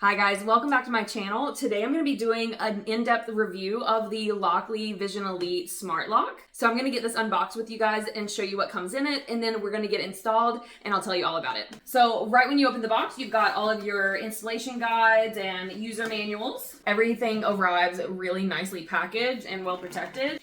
Hi guys, welcome back to my channel. Today I'm going to be doing an in-depth review of the Lockly Vision Elite Smart Lock. So I'm going to get this unboxed with you guys and show you what comes in it, and then we're going to get it installed and I'll tell you all about it. So right when you open the box, you've got all of your installation guides and user manuals. Everything arrives really nicely packaged and well protected.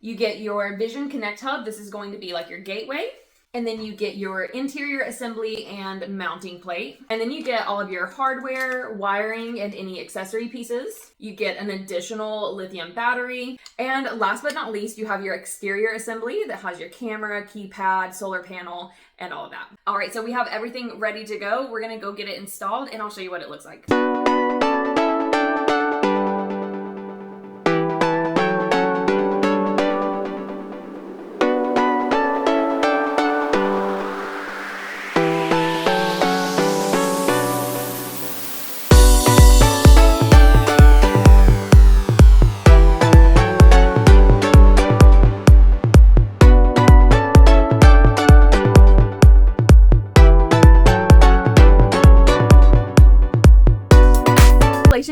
You get your Vision Connect hub. This is going to be like your gateway. And then you get your interior assembly and mounting plate. And then you get all of your hardware, wiring, and any accessory pieces. You get an additional lithium battery. And last but not least, you have your exterior assembly that has your camera, keypad, solar panel, and all of that. All right, so we have everything ready to go. We're gonna go get it installed and I'll show you what it looks like.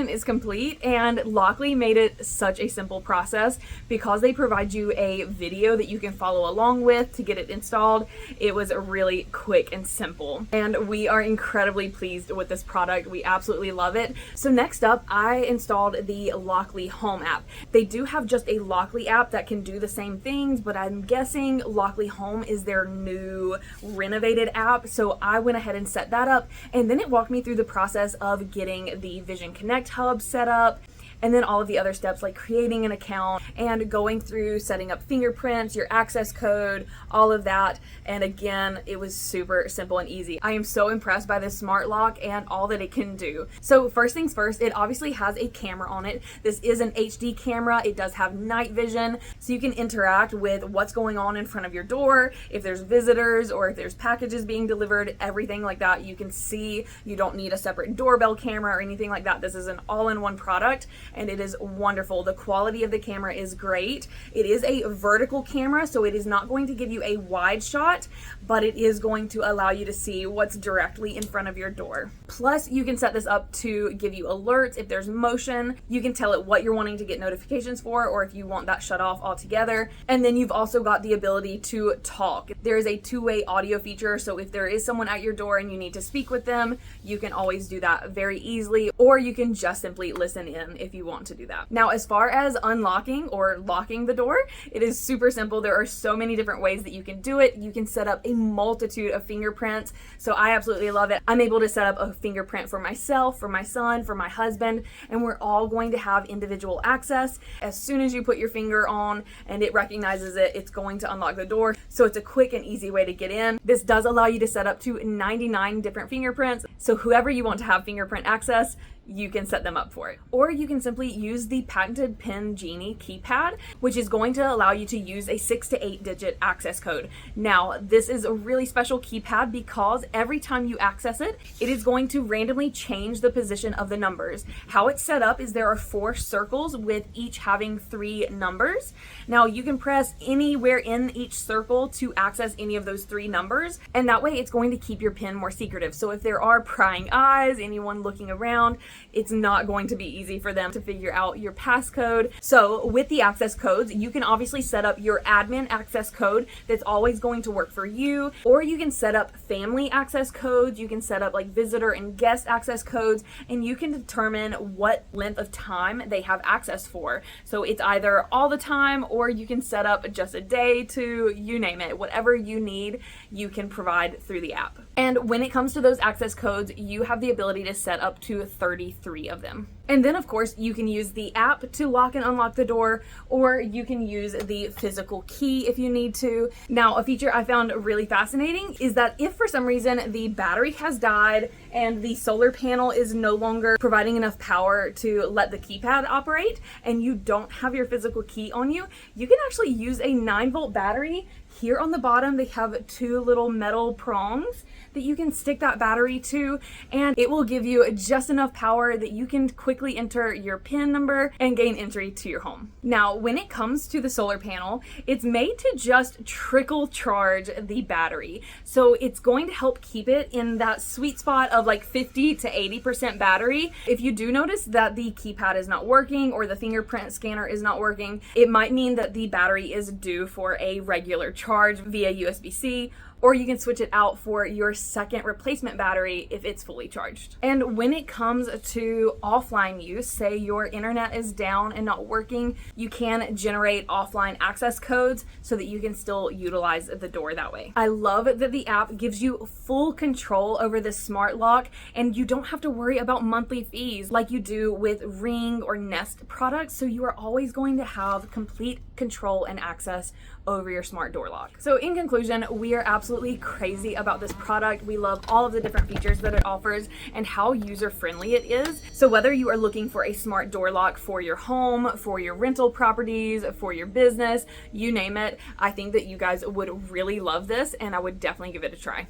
Is complete, and Lockly made it such a simple process because they provide you a video that you can follow along with to get it installed. It was really quick and simple, and we are incredibly pleased with this product. We absolutely love it. So next up, I installed the Lockly Home app. They do have just a Lockly app that can do the same things, but I'm guessing Lockly Home is their new renovated app, so I went ahead and set that up, and then it walked me through the process of getting the Vision Connect hub set up, and then all of the other steps like creating an account and going through setting up fingerprints, your access code, all of that. And again, it was super simple and easy. I am so impressed by this smart lock and all that it can do. So first things first, it obviously has a camera on it. This is an HD camera. It does have night vision, so you can interact with what's going on in front of your door. If there's visitors or if there's packages being delivered, everything like that, you can see. You don't need a separate doorbell camera or anything like that. This is an all-in-one product, and it is wonderful. The quality of the camera is great. It is a vertical camera, so it is not going to give you a wide shot, but it is going to allow you to see what's directly in front of your door. Plus, you can set this up to give you alerts. If there's motion, you can tell it what you're wanting to get notifications for, or if you want that shut off altogether. And then you've also got the ability to talk. There is a two-way audio feature, so if there is someone at your door and you need to speak with them, you can always do that very easily, or you can just simply listen in if you want to do that. Now, as far as unlocking or locking the door, it is super simple. There are so many different ways that you can do it. You can set up a multitude of fingerprints, so I absolutely love it. I'm able to set up a fingerprint for myself, for my son, for my husband, and we're all going to have individual access. As soon as you put your finger on and it recognizes it, it's going to unlock the door, so it's a quick and easy way to get in. This does allow you to set up to 99 different fingerprints, so whoever you want to have fingerprint access, you can set them up for it. Or you can simply use the patented Pin Genie keypad, which is going to allow you to use a 6 to 8 digit access code. Now, this is a really special keypad because every time you access it, it is going to randomly change the position of the numbers. How it's set up is there are 4 circles with each having 3 numbers. Now, you can press anywhere in each circle to access any of those 3 numbers, and that way it's going to keep your pin more secretive. So if there are prying eyes, anyone looking around, it's not going to be easy for them to figure out your passcode. So with the access codes, you can obviously set up your admin access code that's always going to work for you, or you can set up family access codes. You can set up like visitor and guest access codes, and you can determine what length of time they have access for. So it's either all the time, or you can set up just a day, to, you name it. Whatever you need, you can provide through the app. And when it comes to those access codes, you have the ability to set up to 33 of them. And then of course you can use the app to lock and unlock the door, or you can use the physical key if you need to. Now, a feature I found really fascinating is that if for some reason the battery has died and the solar panel is no longer providing enough power to let the keypad operate, and you don't have your physical key on you, you can actually use a 9-volt battery. Here on the bottom, they have 2 little metal prongs that you can stick that battery to, and it will give you just enough power that you can quickly enter your PIN number and gain entry to your home. Now, when it comes to the solar panel, it's made to just trickle charge the battery. So it's going to help keep it in that sweet spot of like 50 to 80% battery. If you do notice that the keypad is not working or the fingerprint scanner is not working, it might mean that the battery is due for a regular charge via USB-C, or you can switch it out for your second replacement battery if it's fully charged. And when it comes to offline use, say your internet is down and not working, you can generate offline access codes so that you can still utilize the door that way. I love that the app gives you full control over the smart lock, and you don't have to worry about monthly fees like you do with Ring or Nest products, so you are always going to have complete control and access over your smart door lock. So in conclusion, we are absolutely crazy about this product. We love all of the different features that it offers and how user-friendly it is. So whether you are looking for a smart door lock for your home, for your rental properties, for your business, you name it, I think that you guys would really love this, and I would definitely give it a try.